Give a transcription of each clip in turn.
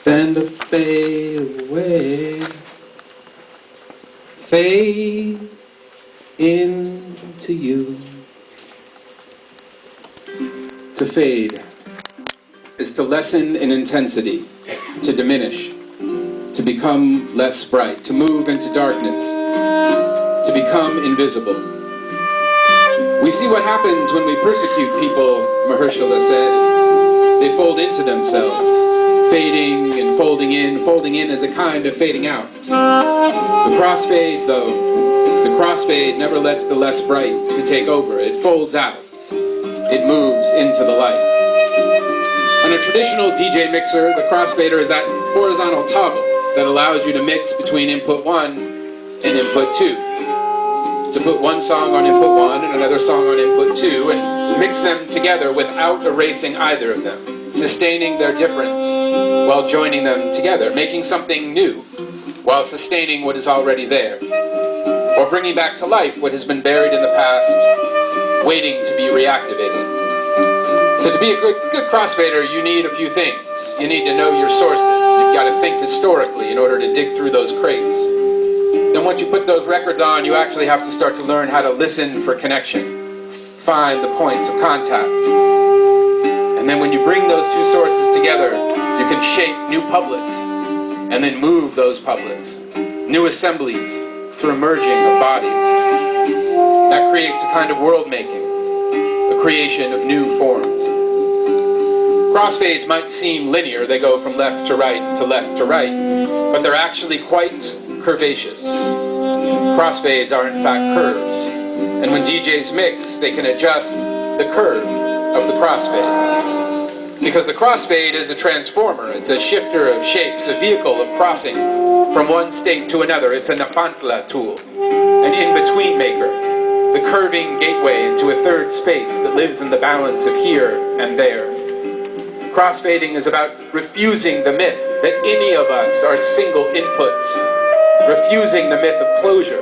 then to fade away, fade into you. To fade is to lessen in intensity, to diminish, to become less bright, to move into darkness, to become invisible. We see what happens when we persecute people, Mahershala said. They fold into themselves, fading and folding in as a kind of fading out. The crossfade, though, the crossfade never lets the less bright to take over. It folds out. It moves into the light. On a traditional DJ mixer, the crossfader is that horizontal toggle that allows you to mix between input 1 and input 2. To put one song on input 1 and another song on input 2 and mix them together without erasing either of them, sustaining their difference while joining them together, making something new while sustaining what is already there, or bringing back to life what has been buried in the past, waiting to be reactivated. So to be a good crossfader, you need a few things. You need to know your sources. You've got to think historically in order to dig through those crates. Then once you put those records on, you actually have to start to learn how to listen for connection, find the points of contact. And then when you bring those two sources together, you can shape new publics, and then move those publics, new assemblies through merging of bodies. That creates a kind of world making, a creation of new forms. Crossfades might seem linear, they go from left to right to left to right, but they're actually quite curvaceous. Crossfades are in fact curves, and when DJs mix, they can adjust the curve of the crossfade. Because the crossfade is a transformer, it's a shifter of shapes, a vehicle of crossing from one state to another. It's a Napantla tool, an in-between maker, the curving gateway into a third space that lives in the balance of here and there. Crossfading is about refusing the myth that any of us are single inputs, refusing the myth of closure,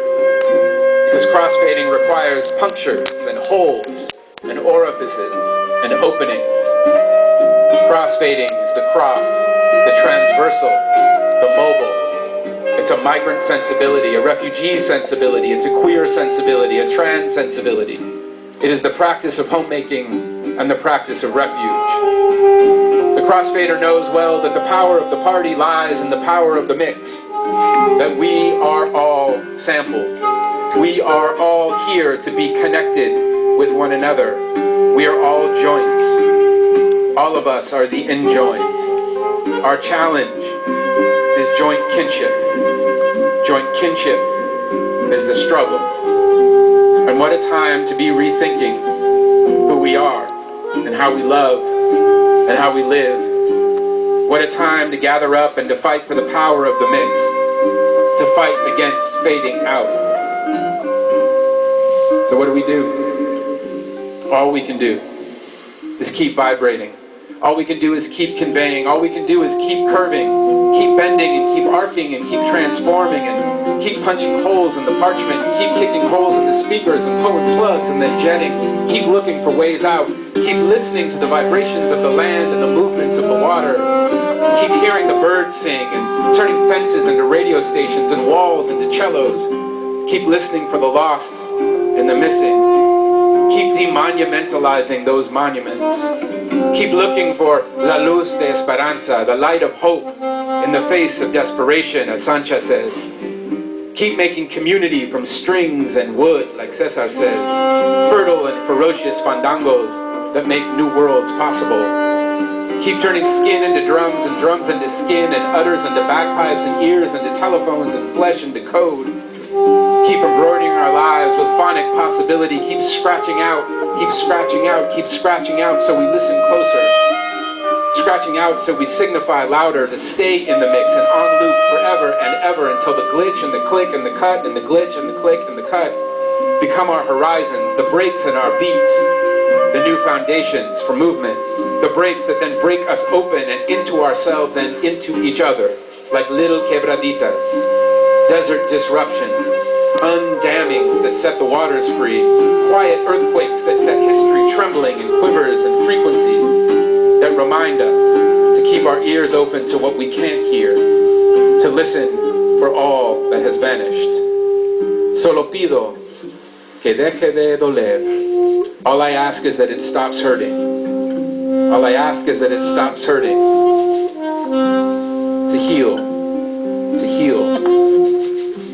because crossfading requires punctures and holes and orifices and openings. Crossfading is the cross, the transversal, the mobile. It's a migrant sensibility, a refugee sensibility, it's a queer sensibility, a trans sensibility. It is the practice of homemaking and the practice of refuge. The crossfader knows well that the power of the party lies in the power of the mix, that we are all samples. We are all here to be connected with one another. We are all joints. All of us are the enjoined. Our challenge is joint kinship. Joint kinship is the struggle. And what a time to be rethinking who we are and how we love and how we live. What a time to gather up and to fight for the power of the mix, to fight against fading out. So what do we do? All we can do is keep vibrating. All we can do is keep conveying. All we can do is keep curving, keep bending and keep arcing and keep transforming and keep punching holes in the parchment and keep kicking holes in the speakers and pulling plugs and then jetting. Keep looking for ways out. Keep listening to the vibrations of the land and the movements of the water. Keep hearing the birds sing and turning fences into radio stations and walls into cellos. Keep listening for the lost and the missing. Keep demonumentalizing those monuments. Keep looking for la luz de esperanza, the light of hope in the face of desperation, as Sancha says. Keep making community from strings and wood, like Cesar says. Fertile and ferocious fandangos that make new worlds possible. Keep turning skin into drums and drums into skin and udders into bagpipes and ears into telephones and flesh into code. Keep embroidering our lives with phonic possibility. Keep scratching out, keep scratching out, keep scratching out so we listen closer. Scratching out so we signify louder to stay in the mix and on loop forever and ever until the glitch and the click and the cut and the glitch and the click and the cut become our horizons, the breaks in our beats, the new foundations for movement, the breaks that then break us open and into ourselves and into each other, like little quebraditas, desert disruptions, undammings that set the waters free, quiet earthquakes that set history trembling in quivers and frequencies that remind us to keep our ears open to what we can't hear, to listen for all that has vanished. Solo pido que deje de doler. All I ask is that it stops hurting. All I ask is that it stops hurting. To heal, to heal,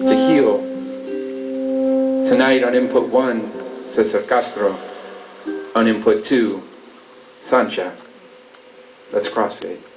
to heal. Tonight on input 1, Cesar Castro. On input 2, Sancha. Let's crossfade.